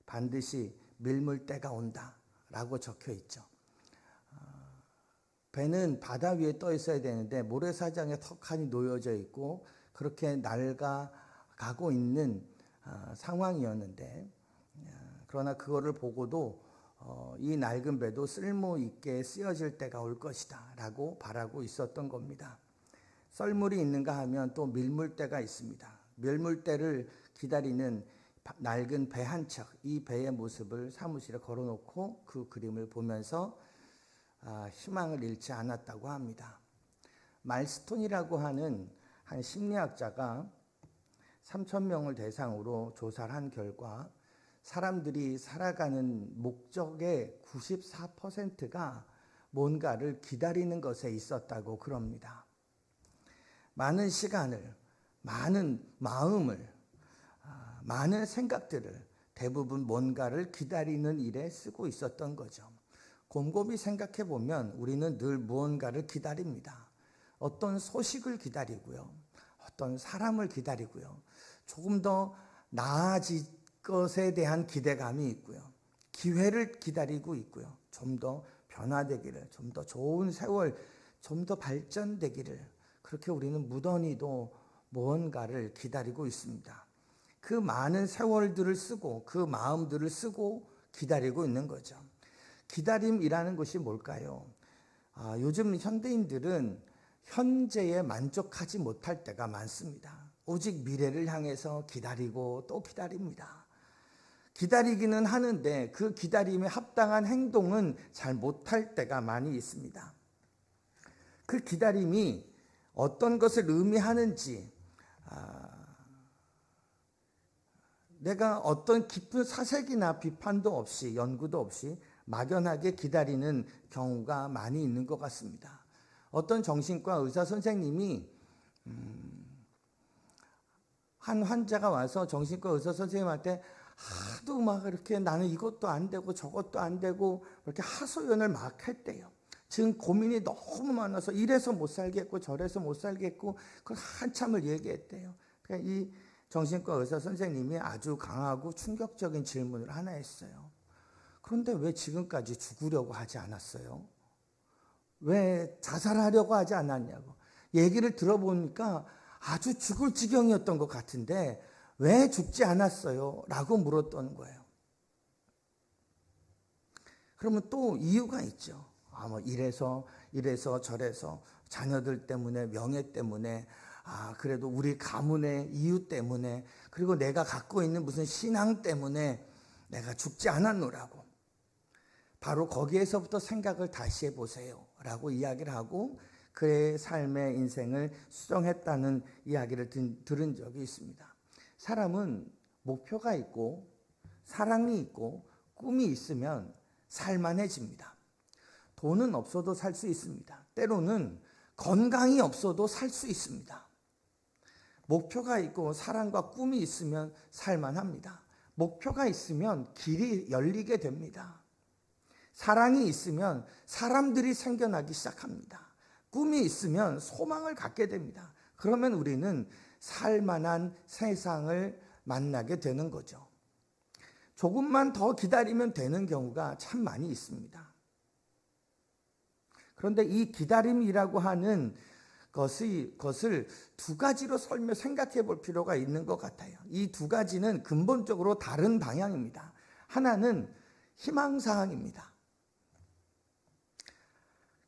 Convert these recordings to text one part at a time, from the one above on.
반드시 밀물 때가 온다라고 적혀 있죠. 배는 바다 위에 떠 있어야 되는데 모래사장에 턱하니 놓여져 있고 그렇게 낡아가고 있는 상황이었는데, 그러나 그거를 보고도 이 낡은 배도 쓸모있게 쓰여질 때가 올 것이다 라고 바라고 있었던 겁니다. 썰물이 있는가 하면 또 밀물대가 있습니다. 밀물대를 기다리는 낡은 배 한 척, 이 배의 모습을 사무실에 걸어놓고 그 그림을 보면서 희망을 잃지 않았다고 합니다. 말스톤이라고 하는 한 심리학자가 3,000명을 대상으로 조사를 한 결과 사람들이 살아가는 목적의 94%가 뭔가를 기다리는 것에 있었다고 그럽니다. 많은 시간을, 많은 마음을, 많은 생각들을 대부분 뭔가를 기다리는 일에 쓰고 있었던 거죠. 곰곰이 생각해 보면 우리는 늘 무언가를 기다립니다. 어떤 소식을 기다리고요. 어떤 사람을 기다리고요. 조금 더 나아질 것에 대한 기대감이 있고요. 기회를 기다리고 있고요. 좀 더 변화되기를, 좀 더 좋은 세월, 좀 더 발전되기를, 그렇게 우리는 무던히도 무언가를 기다리고 있습니다. 그 많은 세월들을 쓰고 그 마음들을 쓰고 기다리고 있는 거죠. 기다림이라는 것이 뭘까요? 요즘 현대인들은 현재에 만족하지 못할 때가 많습니다. 오직 미래를 향해서 기다리고 또 기다립니다. 기다리기는 하는데 그 기다림에 합당한 행동은 잘 못할 때가 많이 있습니다. 그 기다림이 어떤 것을 의미하는지, 내가 어떤 깊은 사색이나 비판도 없이, 연구도 없이 막연하게 기다리는 경우가 많이 있는 것 같습니다. 어떤 정신과 의사 선생님이 한 환자가 와서 정신과 의사 선생님한테 하도 막 이렇게 나는 이것도 안 되고 저것도 안 되고 이렇게 하소연을 막 했대요. 지금 고민이 너무 많아서 이래서 못 살겠고 저래서 못 살겠고 그걸 한참을 얘기했대요. 그러니까 이 정신과 의사 선생님이 아주 강하고 충격적인 질문을 하나 했어요. 그런데 왜 지금까지 죽으려고 하지 않았어요? 왜 자살하려고 하지 않았냐고. 얘기를 들어보니까 아주 죽을 지경이었던 것 같은데 왜 죽지 않았어요? 라고 물었던 거예요. 그러면 또 이유가 있죠. 뭐 이래서 저래서 자녀들 때문에, 명예 때문에, 그래도 우리 가문의 이유 때문에, 그리고 내가 갖고 있는 무슨 신앙 때문에 내가 죽지 않았노라고. 바로 거기에서부터 생각을 다시 해보세요 라고 이야기를 하고 그의 삶의 인생을 수정했다는 이야기를 들은 적이 있습니다. 사람은 목표가 있고 사랑이 있고 꿈이 있으면 살만해집니다. 돈은 없어도 살 수 있습니다. 때로는 건강이 없어도 살 수 있습니다. 목표가 있고 사랑과 꿈이 있으면 살만합니다. 목표가 있으면 길이 열리게 됩니다. 사랑이 있으면 사람들이 생겨나기 시작합니다. 꿈이 있으면 소망을 갖게 됩니다. 그러면 우리는 살만한 세상을 만나게 되는 거죠. 조금만 더 기다리면 되는 경우가 참 많이 있습니다. 그런데 이 기다림이라고 하는 것을 두 가지로 생각해 볼 필요가 있는 것 같아요. 이 두 가지는 근본적으로 다른 방향입니다. 하나는 희망사항입니다.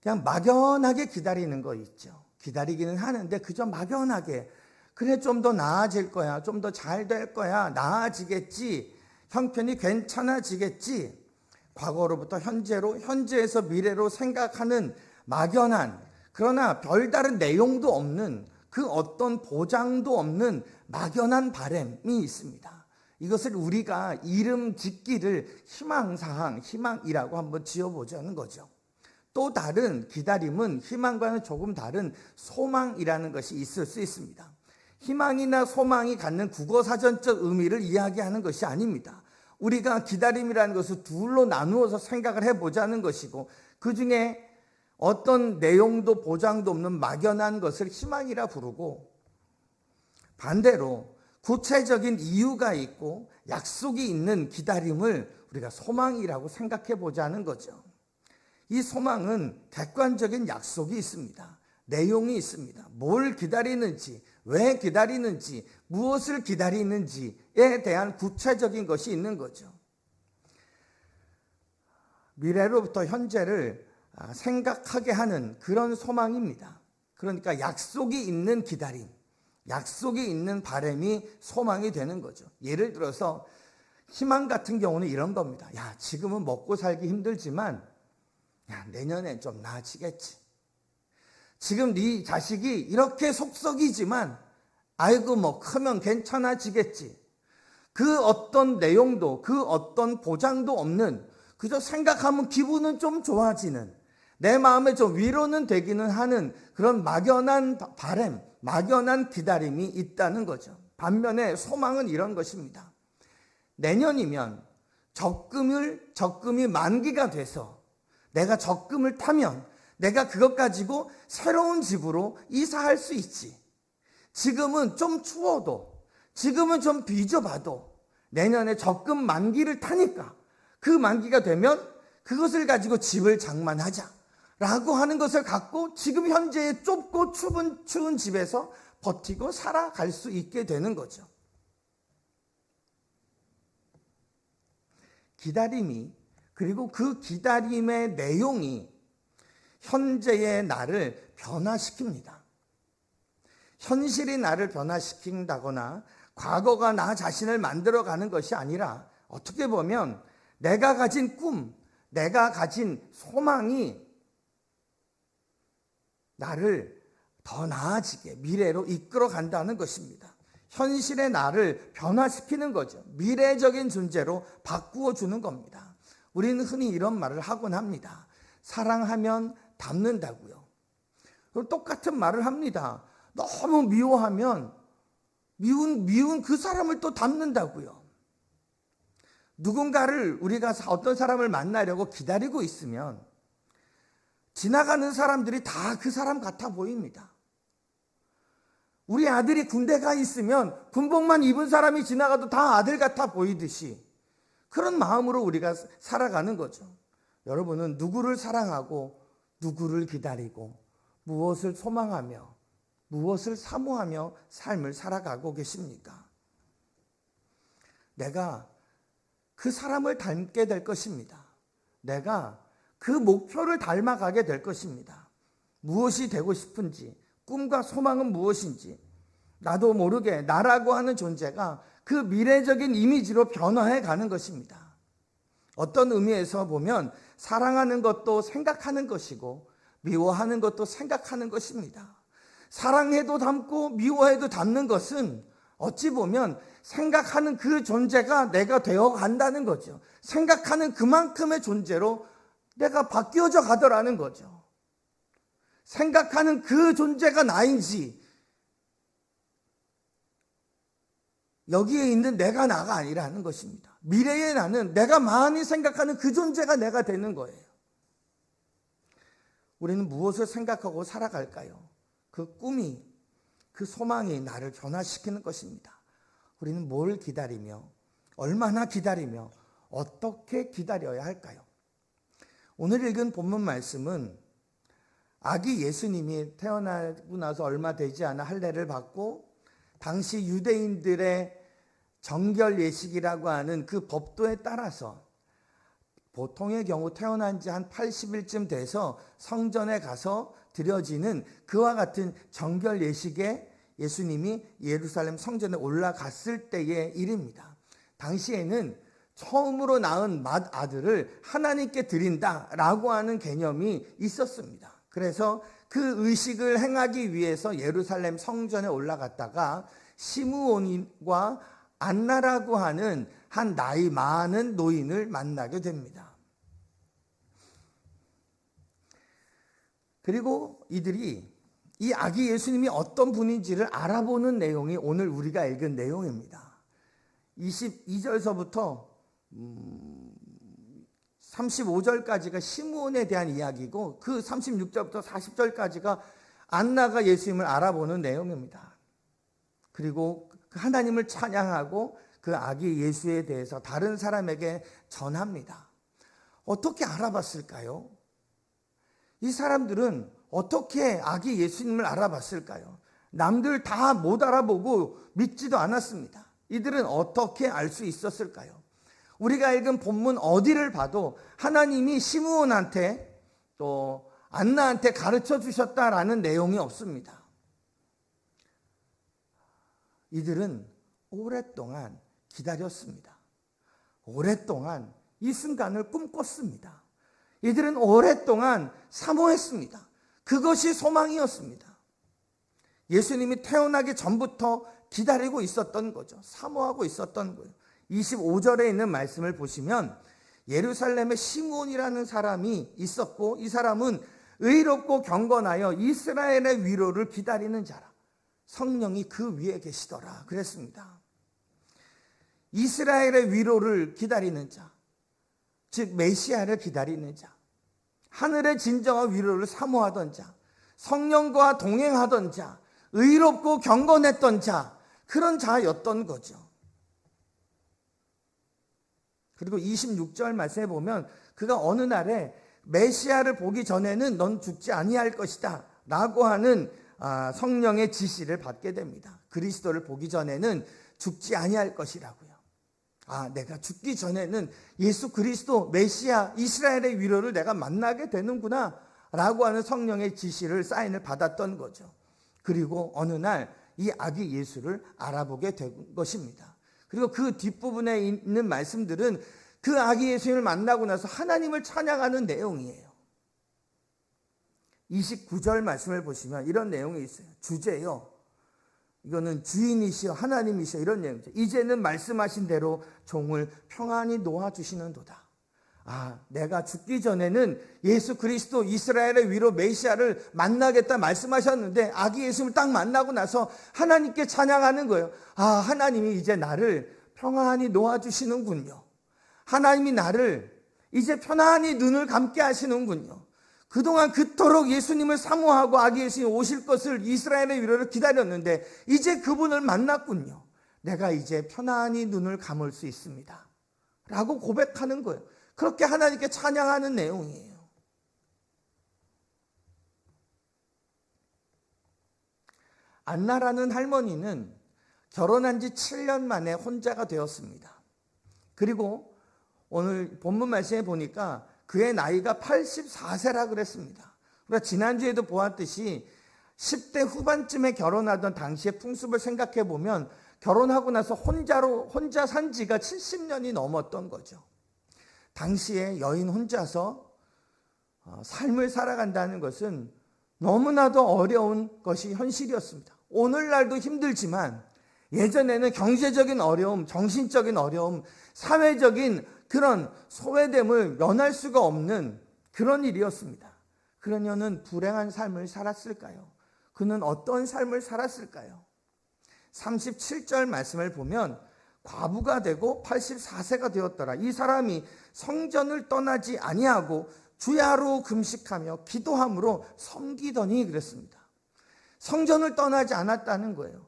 그냥 막연하게 기다리는 거 있죠. 기다리기는 하는데 그저 막연하게, 그래 좀 더 나아질 거야, 좀 더 잘 될 거야, 나아지겠지, 형편이 괜찮아지겠지, 과거로부터 현재로, 현재에서 미래로 생각하는 막연한, 그러나 별다른 내용도 없는, 그 어떤 보장도 없는 막연한 바람이 있습니다. 이것을 우리가 이름 짓기를 희망사항, 희망이라고 한번 지어보자는 거죠. 또 다른 기다림은 희망과는 조금 다른 소망이라는 것이 있을 수 있습니다. 희망이나 소망이 갖는 국어사전적 의미를 이야기하는 것이 아닙니다. 우리가 기다림이라는 것을 둘로 나누어서 생각을 해보자는 것이고, 그 중에 어떤 내용도 보장도 없는 막연한 것을 희망이라 부르고, 반대로 구체적인 이유가 있고 약속이 있는 기다림을 우리가 소망이라고 생각해 보자는 거죠. 이 소망은 객관적인 약속이 있습니다. 내용이 있습니다. 뭘 기다리는지, 왜 기다리는지, 무엇을 기다리는지에 대한 구체적인 것이 있는 거죠. 미래로부터 현재를 생각하게 하는 그런 소망입니다. 그러니까 약속이 있는 기다림, 약속이 있는 바람이 소망이 되는 거죠. 예를 들어서 희망 같은 경우는 이런 겁니다. 야, 지금은 먹고 살기 힘들지만 야, 내년엔 좀 나아지겠지. 지금 네 자식이 이렇게 속썩이지만 아이고 뭐 크면 괜찮아지겠지. 그 어떤 내용도 그 어떤 보장도 없는, 그저 생각하면 기분은 좀 좋아지는, 내 마음에 좀 위로는 되기는 하는 그런 막연한 바람, 막연한 기다림이 있다는 거죠. 반면에 소망은 이런 것입니다. 내년이면 적금이 만기가 돼서 내가 적금을 타면 내가 그것 가지고 새로운 집으로 이사할 수 있지. 지금은 좀 추워도, 지금은 좀 비좁아도 내년에 적금 만기를 타니까 그 만기가 되면 그것을 가지고 집을 장만하자 라고 하는 것을 갖고 지금 현재의 좁고 추운 집에서 버티고 살아갈 수 있게 되는 거죠. 기다림이, 그리고 그 기다림의 내용이 현재의 나를 변화시킵니다. 현실이 나를 변화시킨다거나 과거가 나 자신을 만들어가는 것이 아니라 어떻게 보면 내가 가진 꿈, 내가 가진 소망이 나를 더 나아지게 미래로 이끌어 간다는 것입니다. 현실의 나를 변화시키는 거죠. 미래적인 존재로 바꾸어 주는 겁니다. 우리는 흔히 이런 말을 하곤 합니다. 사랑하면 닮는다고요. 똑같은 말을 합니다. 너무 미워하면 미운 그 사람을 또 닮는다고요. 누군가를 우리가 어떤 사람을 만나려고 기다리고 있으면 지나가는 사람들이 다 그 사람 같아 보입니다. 우리 아들이 군대 가 있으면 군복만 입은 사람이 지나가도 다 아들 같아 보이듯이 그런 마음으로 우리가 살아가는 거죠. 여러분은 누구를 사랑하고 누구를 기다리고 무엇을 소망하며 무엇을 사모하며 삶을 살아가고 계십니까? 내가 그 사람을 닮게 될 것입니다. 내가 그 목표를 닮아가게 될 것입니다. 무엇이 되고 싶은지, 꿈과 소망은 무엇인지 나도 모르게 나라고 하는 존재가 그 미래적인 이미지로 변화해 가는 것입니다. 어떤 의미에서 보면 사랑하는 것도 생각하는 것이고 미워하는 것도 생각하는 것입니다. 사랑해도 닮고 미워해도 닮는 것은 어찌 보면 생각하는 그 존재가 내가 되어 간다는 거죠. 생각하는 그만큼의 존재로 내가 바뀌어져 가더라는 거죠. 생각하는 그 존재가 나인지 여기에 있는 내가 나가 아니라는 것입니다. 미래의 나는 내가 많이 생각하는 그 존재가 내가 되는 거예요. 우리는 무엇을 생각하고 살아갈까요? 그 꿈이, 그 소망이 나를 변화시키는 것입니다. 우리는 뭘 기다리며, 얼마나 기다리며, 어떻게 기다려야 할까요? 오늘 읽은 본문 말씀은 아기 예수님이 태어나고 나서 얼마 되지 않아 할례를 받고 당시 유대인들의 정결 예식이라고 하는 그 법도에 따라서 보통의 경우 태어난 지 한 80일쯤 돼서 성전에 가서 드려지는 그와 같은 정결 예식에 예수님이 예루살렘 성전에 올라갔을 때의 일입니다. 당시에는 처음으로 낳은 맏아들을 하나님께 드린다라고 하는 개념이 있었습니다. 그래서 그 의식을 행하기 위해서 예루살렘 성전에 올라갔다가 시므온과 안나라고 하는 한 나이 많은 노인을 만나게 됩니다. 그리고 이들이 이 아기 예수님이 어떤 분인지를 알아보는 내용이 오늘 우리가 읽은 내용입니다. 22절서부터 35절까지가 시므온에 대한 이야기고 그 36절부터 40절까지가 안나가 예수님을 알아보는 내용입니다. 그리고 하나님을 찬양하고 그 아기 예수에 대해서 다른 사람에게 전합니다. 어떻게 알아봤을까요? 이 사람들은 어떻게 아기 예수님을 알아봤을까요? 남들 다 못 알아보고 믿지도 않았습니다. 이들은 어떻게 알 수 있었을까요? 우리가 읽은 본문 어디를 봐도 하나님이 시므온한테 또 안나한테 가르쳐 주셨다라는 내용이 없습니다. 이들은 오랫동안 기다렸습니다. 오랫동안 이 순간을 꿈꿨습니다. 이들은 오랫동안 사모했습니다. 그것이 소망이었습니다. 예수님이 태어나기 전부터 기다리고 있었던 거죠. 사모하고 있었던 거예요. 25절에 있는 말씀을 보시면 예루살렘에 시므온이라는 사람이 있었고 이 사람은 의롭고 경건하여 이스라엘의 위로를 기다리는 자라. 성령이 그 위에 계시더라 그랬습니다. 이스라엘의 위로를 기다리는 자, 즉 메시아를 기다리는 자, 하늘의 진정한 위로를 사모하던 자, 성령과 동행하던 자, 의롭고 경건했던 자, 그런 자였던 거죠. 그리고 26절 말씀에 보면 그가 어느 날에 메시아를 보기 전에는 넌 죽지 아니할 것이다 라고 하는 성령의 지시를 받게 됩니다. 그리스도를 보기 전에는 죽지 아니할 것이라고요. 내가 죽기 전에는 예수 그리스도 메시아 이스라엘의 위로를 내가 만나게 되는구나 라고 하는 성령의 지시를 사인을 받았던 거죠. 그리고 어느 날 이 아기 예수를 알아보게 된 것입니다. 그리고 그 뒷부분에 있는 말씀들은 그 아기 예수님을 만나고 나서 하나님을 찬양하는 내용이에요. 29절 말씀을 보시면 이런 내용이 있어요. 주제요. 이거는 주인이시여 하나님이시여 이런 내용이죠. 이제는 말씀하신 대로 종을 평안히 놓아주시는도다. 내가 죽기 전에는 예수 그리스도 이스라엘의 위로 메시아를 만나겠다 말씀하셨는데 아기 예수님을 딱 만나고 나서 하나님께 찬양하는 거예요. 하나님이 이제 나를 평안히 놓아주시는군요. 하나님이 나를 이제 편안히 눈을 감게 하시는군요. 그동안 그토록 예수님을 사모하고 아기 예수님 오실 것을 이스라엘의 위로를 기다렸는데 이제 그분을 만났군요. 내가 이제 편안히 눈을 감을 수 있습니다 라고 고백하는 거예요. 그렇게 하나님께 찬양하는 내용이에요. 안나라는 할머니는 결혼한 지 7년 만에 혼자가 되었습니다. 그리고 오늘 본문 말씀에 보니까 그의 나이가 84세라 그랬습니다. 우리가 지난주에도 보았듯이 10대 후반쯤에 결혼하던 당시의 풍습을 생각해 보면 결혼하고 나서 혼자 산 지가 70년이 넘었던 거죠. 당시에 여인 혼자서 삶을 살아간다는 것은 너무나도 어려운 것이 현실이었습니다. 오늘날도 힘들지만 예전에는 경제적인 어려움, 정신적인 어려움, 사회적인 그런 소외됨을 면할 수가 없는 그런 일이었습니다. 그러냐는 불행한 삶을 살았을까요? 그는 어떤 삶을 살았을까요? 37절 말씀을 보면 과부가 되고 84세가 되었더라. 이 사람이 성전을 떠나지 아니하고 주야로 금식하며 기도함으로 섬기더니 그랬습니다. 성전을 떠나지 않았다는 거예요.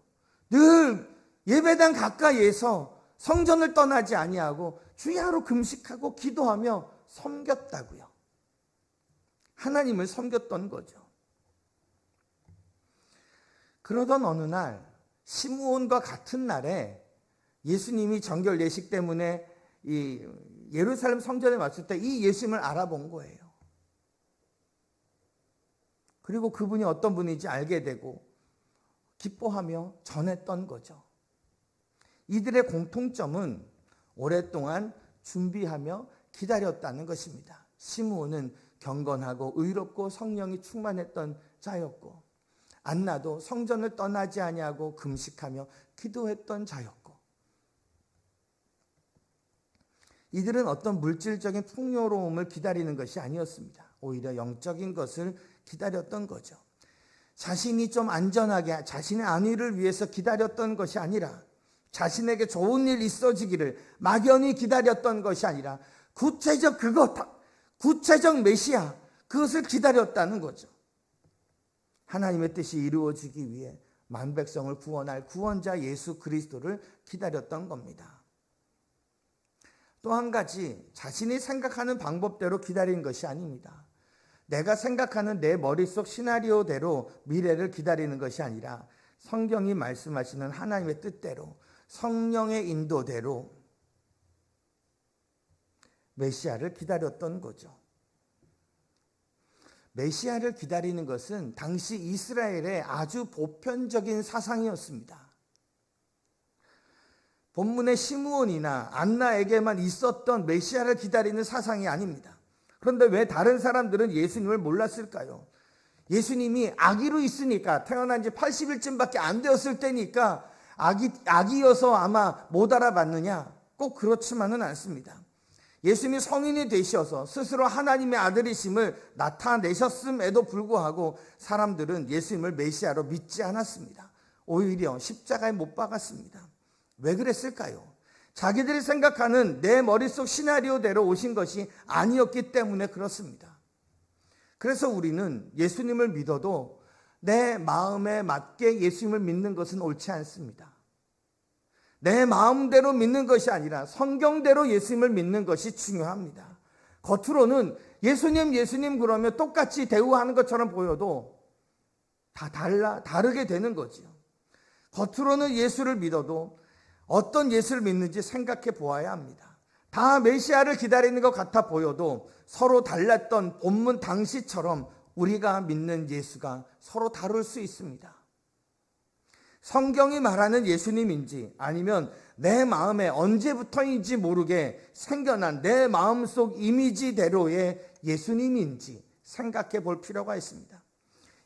늘 예배당 가까이에서 성전을 떠나지 아니하고 주야로 금식하고 기도하며 섬겼다고요. 하나님을 섬겼던 거죠. 그러던 어느 날 시므온과 같은 날에 예수님이 정결 예식 때문에 이 예루살렘 성전에 왔을 때 이 예수님을 알아본 거예요. 그리고 그분이 어떤 분인지 알게 되고 기뻐하며 전했던 거죠. 이들의 공통점은 오랫동안 준비하며 기다렸다는 것입니다. 시므온은 경건하고 의롭고 성령이 충만했던 자였고 안나도 성전을 떠나지 아니하고 금식하며 기도했던 자였고 이들은 어떤 물질적인 풍요로움을 기다리는 것이 아니었습니다. 오히려 영적인 것을 기다렸던 거죠. 자신이 좀 안전하게 자신의 안위를 위해서 기다렸던 것이 아니라 자신에게 좋은 일 있어지기를 막연히 기다렸던 것이 아니라 구체적 구체적 메시아 그것을 기다렸다는 거죠. 하나님의 뜻이 이루어지기 위해 만백성을 구원할 구원자 예수 그리스도를 기다렸던 겁니다. 또 한 가지, 자신이 생각하는 방법대로 기다리는 것이 아닙니다. 내가 생각하는 내 머릿속 시나리오대로 미래를 기다리는 것이 아니라 성경이 말씀하시는 하나님의 뜻대로, 성령의 인도대로 메시아를 기다렸던 거죠. 메시아를 기다리는 것은 당시 이스라엘의 아주 보편적인 사상이었습니다. 본문의 시므온이나 안나에게만 있었던 메시아를 기다리는 사상이 아닙니다. 그런데 왜 다른 사람들은 예수님을 몰랐을까요? 예수님이 아기로 있으니까, 태어난 지 80일쯤밖에 안 되었을 때니까 아기여서 아마 못 알아봤느냐? 꼭 그렇지만은 않습니다. 예수님이 성인이 되셔서 스스로 하나님의 아들이심을 나타내셨음에도 불구하고 사람들은 예수님을 메시아로 믿지 않았습니다. 오히려 십자가에 못 박았습니다. 왜 그랬을까요? 자기들이 생각하는 내 머릿속 시나리오대로 오신 것이 아니었기 때문에 그렇습니다. 그래서 우리는 예수님을 믿어도 내 마음에 맞게 예수님을 믿는 것은 옳지 않습니다. 내 마음대로 믿는 것이 아니라 성경대로 예수님을 믿는 것이 중요합니다. 겉으로는 예수님 그러면 똑같이 대우하는 것처럼 보여도 다 다르게 되는 거죠. 겉으로는 예수를 믿어도 어떤 예수를 믿는지 생각해 보아야 합니다. 다 메시아를 기다리는 것 같아 보여도 서로 달랐던 본문 당시처럼 우리가 믿는 예수가 서로 다를 수 있습니다. 성경이 말하는 예수님인지 아니면 내 마음에 언제부터인지 모르게 생겨난 내 마음속 이미지대로의 예수님인지 생각해 볼 필요가 있습니다.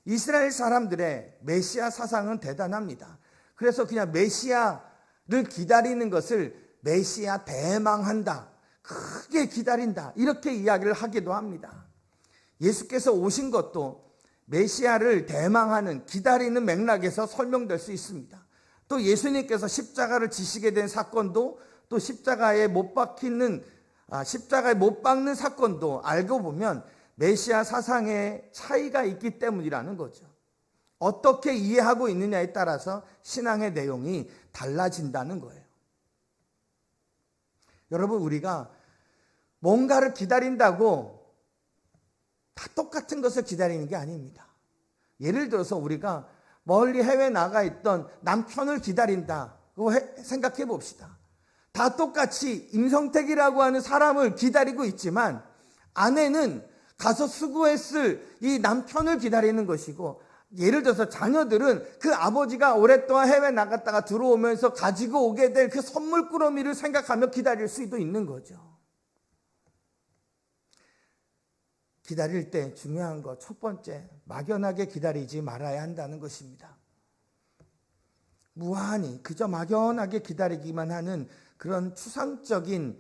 이스라엘 사람들의 메시아 사상은 대단합니다. 그래서 그냥 메시아를 기다리는 것을 메시아 대망한다, 크게 기다린다, 이렇게 이야기를 하기도 합니다. 예수께서 오신 것도 메시아를 대망하는, 기다리는 맥락에서 설명될 수 있습니다. 또 예수님께서 십자가를 지시게 된 사건도, 또 십자가에 못 박는 사건도 알고 보면 메시아 사상의 차이가 있기 때문이라는 거죠. 어떻게 이해하고 있느냐에 따라서 신앙의 내용이 달라진다는 거예요. 여러분, 우리가 뭔가를 기다린다고 다 똑같은 것을 기다리는 게 아닙니다. 예를 들어서 우리가 멀리 해외 나가 있던 남편을 기다린다고 생각해 봅시다. 다 똑같이 임성택이라고 하는 사람을 기다리고 있지만 아내는 가서 수고했을 이 남편을 기다리는 것이고, 예를 들어서 자녀들은 그 아버지가 오랫동안 해외 나갔다가 들어오면서 가지고 오게 될 그 선물꾸러미를 생각하며 기다릴 수도 있는 거죠. 기다릴 때 중요한 것, 첫 번째, 막연하게 기다리지 말아야 한다는 것입니다. 무한히 그저 막연하게 기다리기만 하는 그런 추상적인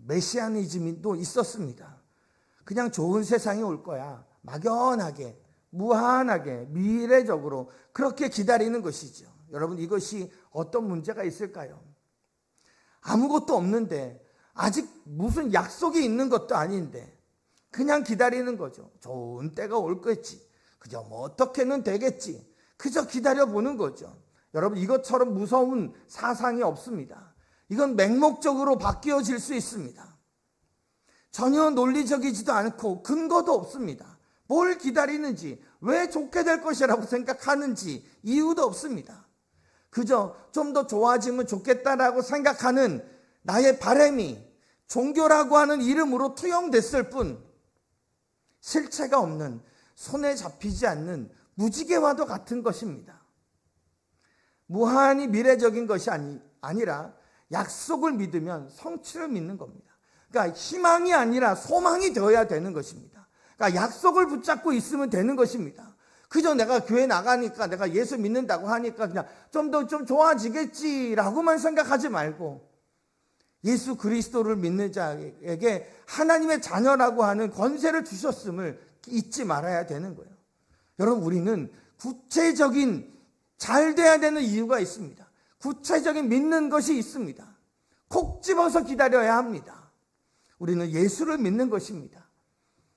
메시아니즘도 있었습니다. 그냥 좋은 세상이 올 거야, 막연하게, 무한하게, 미래적으로 그렇게 기다리는 것이죠. 여러분, 이것이 어떤 문제가 있을까요? 아무것도 없는데, 아직 무슨 약속이 있는 것도 아닌데 그냥 기다리는 거죠. 좋은 때가 올 거겠지, 그저 뭐 어떻게는 되겠지, 그저 기다려보는 거죠. 여러분, 이것처럼 무서운 사상이 없습니다. 이건 맹목적으로 바뀌어질 수 있습니다. 전혀 논리적이지도 않고 근거도 없습니다. 뭘 기다리는지, 왜 좋게 될 것이라고 생각하는지 이유도 없습니다. 그저 좀 더 좋아지면 좋겠다라고 생각하는 나의 바람이 종교라고 하는 이름으로 투영됐을 뿐 실체가 없는, 손에 잡히지 않는 무지개와도 같은 것입니다. 무한히 미래적인 것이 아니라 약속을 믿으면 성취를 믿는 겁니다. 그러니까 희망이 아니라 소망이 되어야 되는 것입니다. 그러니까 약속을 붙잡고 있으면 되는 것입니다. 그저 내가 교회 나가니까, 내가 예수 믿는다고 하니까 그냥 좀 더 좋아지겠지라고만 생각하지 말고, 예수 그리스도를 믿는 자에게 하나님의 자녀라고 하는 권세를 주셨음을 잊지 말아야 되는 거예요. 여러분, 우리는 구체적인 잘 돼야 되는 이유가 있습니다. 구체적인 믿는 것이 있습니다. 콕 집어서 기다려야 합니다. 우리는 예수를 믿는 것입니다.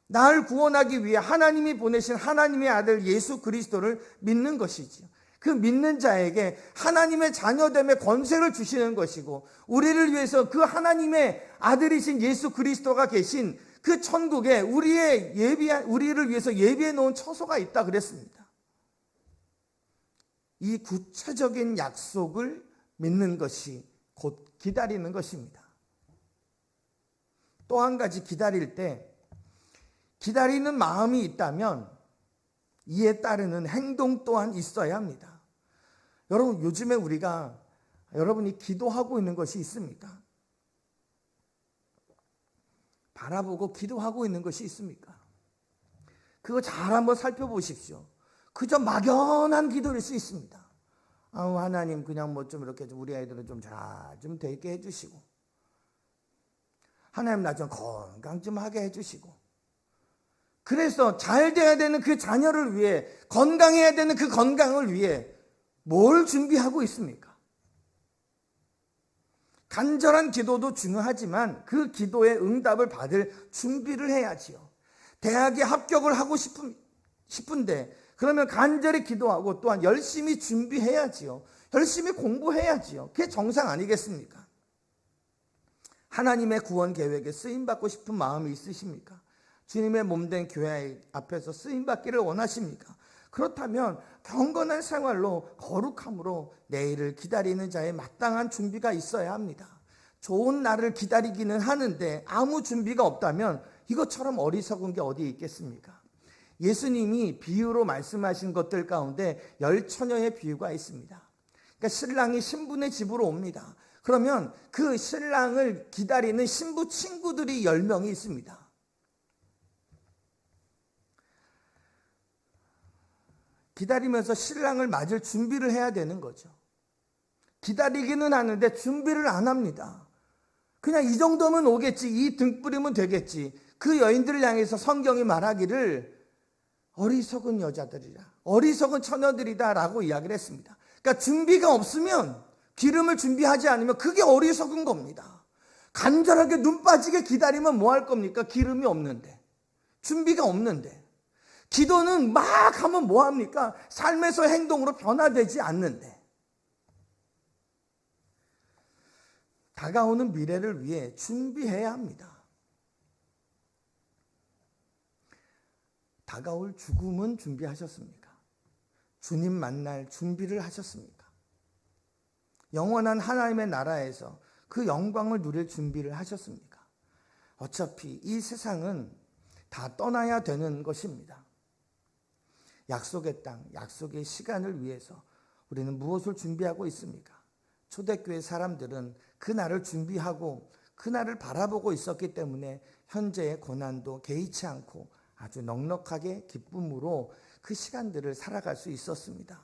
나를 구원하기 위해 하나님이 보내신 하나님의 아들 예수 그리스도를 믿는 것이지요. 그 믿는 자에게 하나님의 자녀됨의 권세를 주시는 것이고, 우리를 위해서 그 하나님의 아들이신 예수 그리스도가 계신 그 천국에 우리를 위해서 예비해 놓은 처소가 있다 그랬습니다. 이 구체적인 약속을 믿는 것이 곧 기다리는 것입니다. 또 한 가지, 기다릴 때 기다리는 마음이 있다면 이에 따르는 행동 또한 있어야 합니다. 여러분, 요즘에 여러분이 기도하고 있는 것이 있습니까? 바라보고 기도하고 있는 것이 있습니까? 그거 잘 한번 살펴보십시오. 그저 막연한 기도일 수 있습니다. 하나님, 그냥 좀 이렇게 우리 아이들은 좀 잘 좀 되게 해주시고, 하나님 나 좀 건강 좀 하게 해주시고, 그래서 잘 돼야 되는 그 자녀를 위해, 건강해야 되는 그 건강을 위해 뭘 준비하고 있습니까? 간절한 기도도 중요하지만 그 기도의 응답을 받을 준비를 해야지요. 대학에 합격을 하고 싶은데 그러면 간절히 기도하고 또한 열심히 준비해야지요. 열심히 공부해야지요. 그게 정상 아니겠습니까? 하나님의 구원 계획에 쓰임받고 싶은 마음이 있으십니까? 주님의 몸된 교회 앞에서 쓰임받기를 원하십니까? 그렇다면 경건한 생활로, 거룩함으로 내일을 기다리는 자의 마땅한 준비가 있어야 합니다. 좋은 날을 기다리기는 하는데 아무 준비가 없다면 이것처럼 어리석은 게 어디 있겠습니까? 예수님이 비유로 말씀하신 것들 가운데 10처녀의 비유가 있습니다. 그러니까 신랑이 신부네 집으로 옵니다. 그러면 그 신랑을 기다리는 신부 친구들이 10명이 있습니다. 기다리면서 신랑을 맞을 준비를 해야 되는 거죠. 기다리기는 하는데 준비를 안 합니다. 그냥 이 정도면 오겠지, 이 등불이면 되겠지. 그 여인들을 향해서 성경이 말하기를 어리석은 여자들이라, 어리석은 처녀들이다 라고 이야기를 했습니다. 그러니까 준비가 없으면, 기름을 준비하지 않으면 그게 어리석은 겁니다. 간절하게 눈 빠지게 기다리면 뭐 할 겁니까? 기름이 없는데, 준비가 없는데. 기도는 막 하면 뭐 합니까? 삶에서 행동으로 변화되지 않는데. 다가오는 미래를 위해 준비해야 합니다. 다가올 죽음은 준비하셨습니까? 주님 만날 준비를 하셨습니까? 영원한 하나님의 나라에서 그 영광을 누릴 준비를 하셨습니까? 어차피 이 세상은 다 떠나야 되는 것입니다. 약속의 땅, 약속의 시간을 위해서 우리는 무엇을 준비하고 있습니까? 초대교회 사람들은 그날을 준비하고 그날을 바라보고 있었기 때문에 현재의 고난도 개의치 않고 아주 넉넉하게 기쁨으로 그 시간들을 살아갈 수 있었습니다.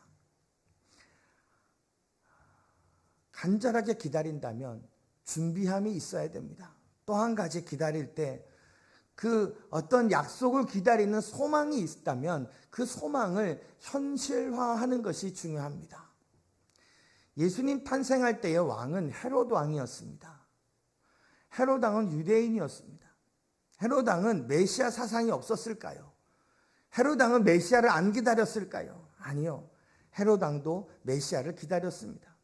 간절하게 기다린다면 준비함이 있어야 됩니다. 또 한 가지, 기다릴 때 그 어떤 약속을 기다리는 소망이 있다면 그 소망을 현실화하는 것이 중요합니다. 예수님 탄생할 때의 왕은 헤롯 왕이었습니다. 헤롯 왕은 유대인이었습니다. 헤롯 왕은 메시아 사상이 없었을까요? 헤롯 왕은 메시아를 안 기다렸을까요? 아니요. 헤롯 왕도 메시아를 기다렸습니다.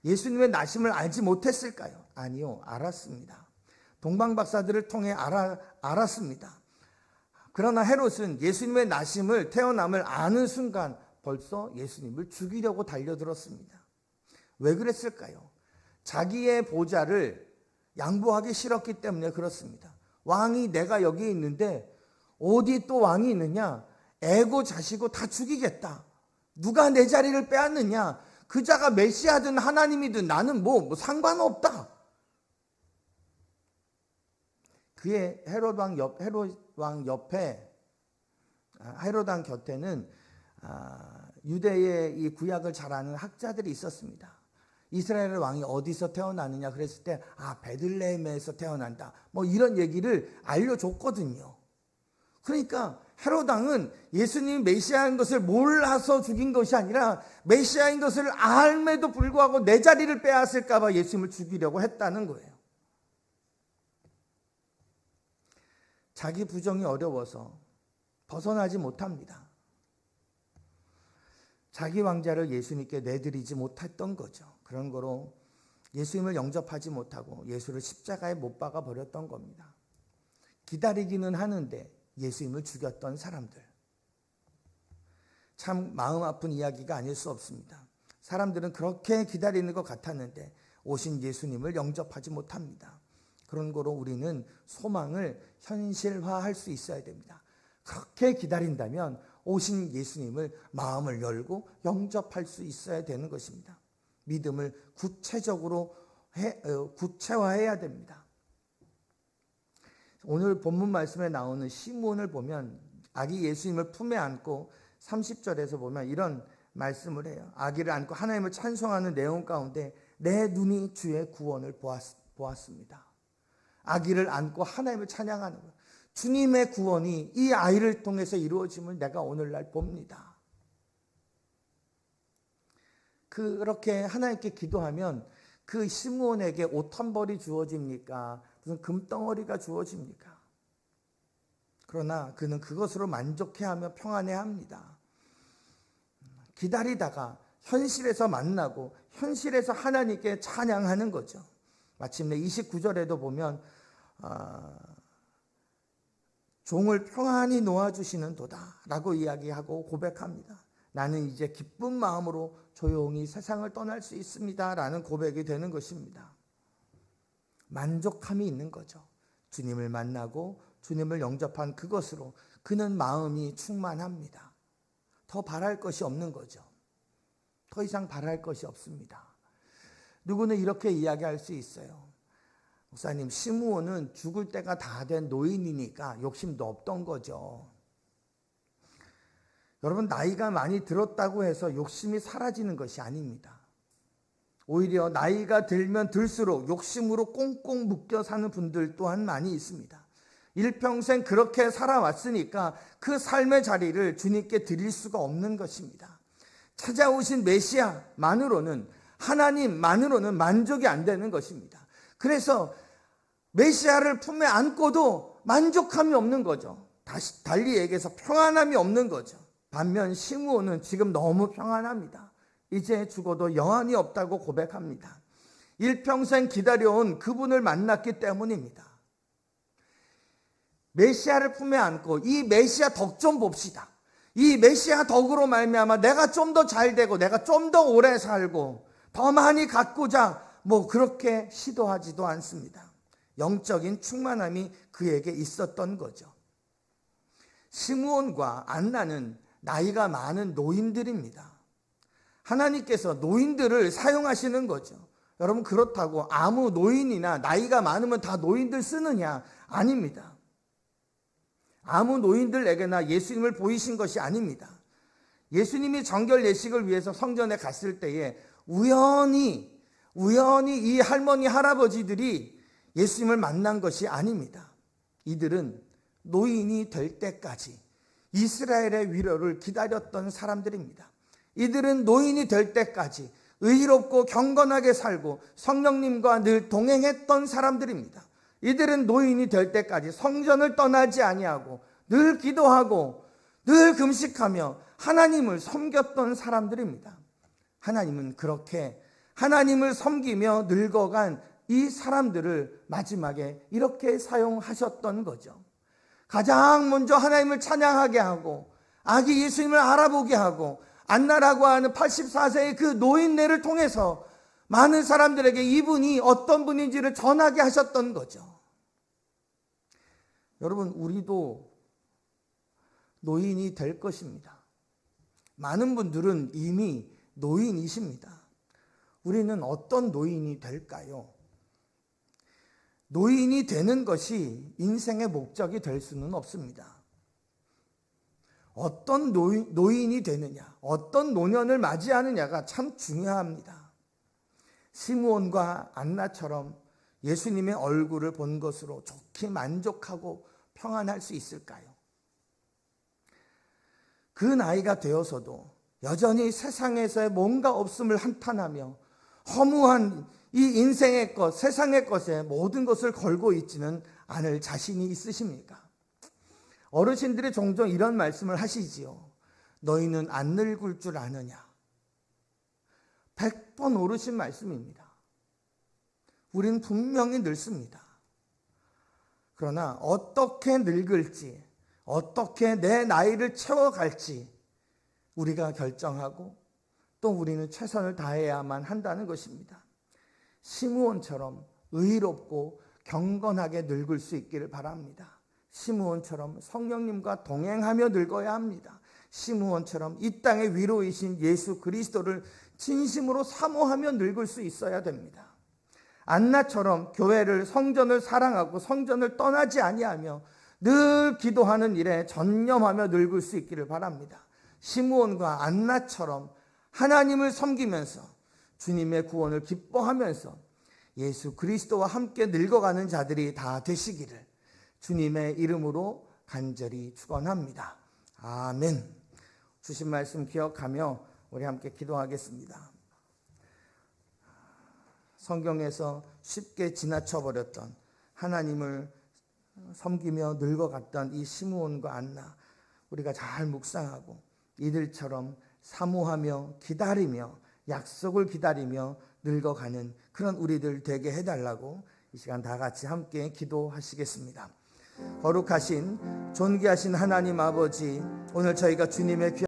예수님의 나심을 알지 못했을까요? 아니요. 알았습니다. 동방박사들을 통해 알았습니다. 그러나 헤롯은 예수님의 나심을, 태어남을 아는 순간 벌써 예수님을 죽이려고 달려들었습니다. 왜 그랬을까요? 자기의 보좌를 양보하기 싫었기 때문에 그렇습니다. 왕이 내가 여기 있는데 어디 또 왕이 있느냐? 애고 자시고 다 죽이겠다. 누가 내 자리를 빼앗느냐? 그 자가 메시아든 하나님이든 나는 뭐 상관없다. 그의 헤롯 왕 옆에, 헤롯 왕 곁에는 유대의 이 구약을 잘 아는 학자들이 있었습니다. 이스라엘 왕이 어디서 태어나느냐 그랬을 때 베들레헴에서 태어난다, 뭐 이런 얘기를 알려줬거든요. 그러니까 헤롯 왕은 예수님이 메시아인 것을 몰라서 죽인 것이 아니라 메시아인 것을 알매도 불구하고 내 자리를 빼앗을까 봐 예수님을 죽이려고 했다는 거예요. 자기 부정이 어려워서 벗어나지 못합니다. 자기 왕자를 예수님께 내드리지 못했던 거죠. 그런 거로 예수님을 영접하지 못하고 예수를 십자가에 못 박아 버렸던 겁니다. 기다리기는 하는데 예수님을 죽였던 사람들. 참 마음 아픈 이야기가 아닐 수 없습니다. 사람들은 그렇게 기다리는 것 같았는데 오신 예수님을 영접하지 못합니다. 그런 거로 우리는 소망을 현실화할 수 있어야 됩니다. 그렇게 기다린다면 오신 예수님을 마음을 열고 영접할 수 있어야 되는 것입니다. 믿음을 구체적으로 구체화해야 됩니다. 오늘 본문 말씀에 나오는 시므온을 보면 아기 예수님을 품에 안고 30절에서 보면 이런 말씀을 해요. 아기를 안고 하나님을 찬송하는 내용 가운데 내 눈이 주의 구원을 보았습니다. 아기를 안고 하나님을 찬양하는 것. 주님의 구원이 이 아이를 통해서 이루어짐을 내가 오늘날 봅니다. 그렇게 하나님께 기도하면 그 시므온에게 옷 한 벌이 주어집니까? 무슨 금덩어리가 주어집니까? 그러나 그는 그것으로 만족해하며 평안해합니다. 기다리다가 현실에서 만나고 현실에서 하나님께 찬양하는 거죠. 마침내 29절에도 보면 종을 평안히 놓아주시는 도다 라고 이야기하고 고백합니다. 나는 이제 기쁜 마음으로 조용히 세상을 떠날 수 있습니다 라는 고백이 되는 것입니다. 만족함이 있는 거죠. 주님을 만나고 주님을 영접한 그것으로 그는 마음이 충만합니다. 더 바랄 것이 없는 거죠. 더 이상 바랄 것이 없습니다. 누구는 이렇게 이야기할 수 있어요. 목사님, 시므온은 죽을 때가 다 된 노인이니까 욕심도 없던 거죠. 여러분, 나이가 많이 들었다고 해서 욕심이 사라지는 것이 아닙니다. 오히려 나이가 들면 들수록 욕심으로 꽁꽁 묶여 사는 분들 또한 많이 있습니다. 일평생 그렇게 살아왔으니까 그 삶의 자리를 주님께 드릴 수가 없는 것입니다. 찾아오신 메시아만으로는, 하나님만으로는 만족이 안 되는 것입니다. 그래서 메시아를 품에 안고도 만족함이 없는 거죠. 달리 얘기해서 평안함이 없는 거죠. 반면 시므온은 지금 너무 평안합니다. 이제 죽어도 여한이 없다고 고백합니다. 일평생 기다려온 그분을 만났기 때문입니다. 메시아를 품에 안고 이 메시아 덕 좀 봅시다. 이 메시아 덕으로 말미암아 내가 좀 더 잘 되고 내가 좀 더 오래 살고 더 많이 갖고자 그렇게 시도하지도 않습니다. 영적인 충만함이 그에게 있었던 거죠. 시므온과 안나는 나이가 많은 노인들입니다. 하나님께서 노인들을 사용하시는 거죠. 여러분, 그렇다고 아무 노인이나 나이가 많으면 다 노인들 쓰느냐? 아닙니다. 아무 노인들에게나 예수님을 보이신 것이 아닙니다. 예수님이 정결 예식을 위해서 성전에 갔을 때에 우연히 이 할머니 할아버지들이 예수님을 만난 것이 아닙니다. 이들은 노인이 될 때까지 이스라엘의 위로를 기다렸던 사람들입니다. 이들은 노인이 될 때까지 의롭고 경건하게 살고 성령님과 늘 동행했던 사람들입니다. 이들은 노인이 될 때까지 성전을 떠나지 아니하고 늘 기도하고 늘 금식하며 하나님을 섬겼던 사람들입니다. 하나님은 그렇게 하나님을 섬기며 늙어간 이 사람들을 마지막에 이렇게 사용하셨던 거죠. 가장 먼저 하나님을 찬양하게 하고 아기 예수님을 알아보게 하고 안나라고 하는 84세의 그 노인네를 통해서 많은 사람들에게 이분이 어떤 분인지를 전하게 하셨던 거죠. 여러분, 우리도 노인이 될 것입니다. 많은 분들은 이미 노인이십니다. 우리는 어떤 노인이 될까요? 노인이 되는 것이 인생의 목적이 될 수는 없습니다. 어떤 노인이 되느냐, 어떤 노년을 맞이하느냐가 참 중요합니다. 시므온과 안나처럼 예수님의 얼굴을 본 것으로 좋게 만족하고 평안할 수 있을까요? 그 나이가 되어서도 여전히 세상에서의 뭔가 없음을 한탄하며 허무한 이 인생의 것, 세상의 것에 모든 것을 걸고 있지는 않을 자신이 있으십니까? 어르신들이 종종 이런 말씀을 하시지요. 너희는 안 늙을 줄 아느냐. 100번 오르신 말씀입니다. 우린 분명히 늙습니다. 그러나 어떻게 늙을지, 어떻게 내 나이를 채워갈지 우리가 결정하고 또 우리는 최선을 다해야만 한다는 것입니다. 시므온처럼 의롭고 경건하게 늙을 수 있기를 바랍니다. 시므온처럼 성령님과 동행하며 늙어야 합니다. 시므온처럼 이 땅의 위로이신 예수 그리스도를 진심으로 사모하며 늙을 수 있어야 됩니다. 안나처럼 교회를, 성전을 사랑하고 성전을 떠나지 아니하며 늘 기도하는 일에 전념하며 늙을 수 있기를 바랍니다. 시므온과 안나처럼 하나님을 섬기면서 주님의 구원을 기뻐하면서 예수 그리스도와 함께 늙어가는 자들이 다 되시기를 주님의 이름으로 간절히 축원합니다. 아멘. 주신 말씀 기억하며 우리 함께 기도하겠습니다. 성경에서 쉽게 지나쳐버렸던 하나님을 섬기며 늙어갔던 이 시므온과 안나, 우리가 잘 묵상하고 이들처럼 사모하며 기다리며 약속을 기다리며 늙어가는 그런 우리들 되게 해달라고 이 시간 다 같이 함께 기도하시겠습니다. 거룩하신 존귀하신 하나님 아버지, 오늘 저희가 주님의 귀한